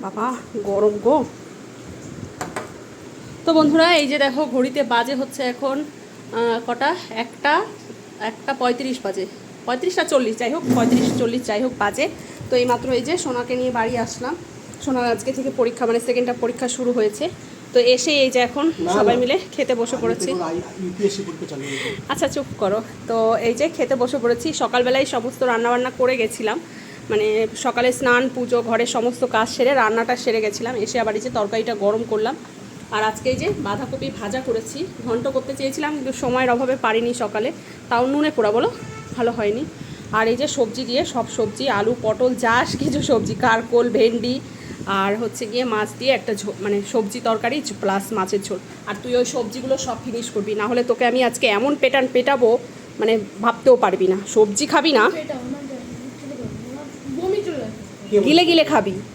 বাবা গরম গো। তো বন্ধুরা এই যে দেখো ঘড়িতে বাজে হচ্ছে এখন কটা, একটা 1:35 বাজে, 35 না 40, যাই হোক 35-40 যাই হোক বাজে। তো এইমাত্র এই যে সোনাকে নিয়ে বাড়ি আসলাম। সোনার আজকে থেকে পরীক্ষা, মানে সেকেন্ডটা পরীক্ষা শুরু হয়েছে। তো এসে এই যে এখন সবাই মিলে খেতে বসে পড়েছি। আচ্ছা চুপ করো। তো এই যে খেতে বসে পড়েছি। সকালবেলায় সমস্ত রান্নাবান্না করে গেছিলাম, মানে সকালে স্নান পুজো ঘরের সমস্ত কাজ সেরে রান্নাটা সেরে গেছিলাম। এসে আবার এই যে তরকারিটা গরম করলাম। আর আজকে এই যে বাঁধাকপি ভাজা করেছি, ঘন্ট করতে চেয়েছিলাম কিন্তু সময়ের অভাবে পারিনি সকালে, তাও নুনে পোড়া বলো ভালো হয়নি। আর এই যে সবজি দিয়ে সব সবজি, আলু পটল যা কিছু সবজি, কারকোল ভেন্ডি আর হচ্ছে গিয়ে মাছ দিয়ে একটা মানে সবজি তরকারি প্লাস মাছের ঝোল। আর তুই ওই সবজিগুলো সব ফিনিশ করবি, না হলে তোকে আমি আজকে এমন পেটাবো মানে ভাবতেও পারবি না। সবজি খাবি না, গিলে গিলে খাবি।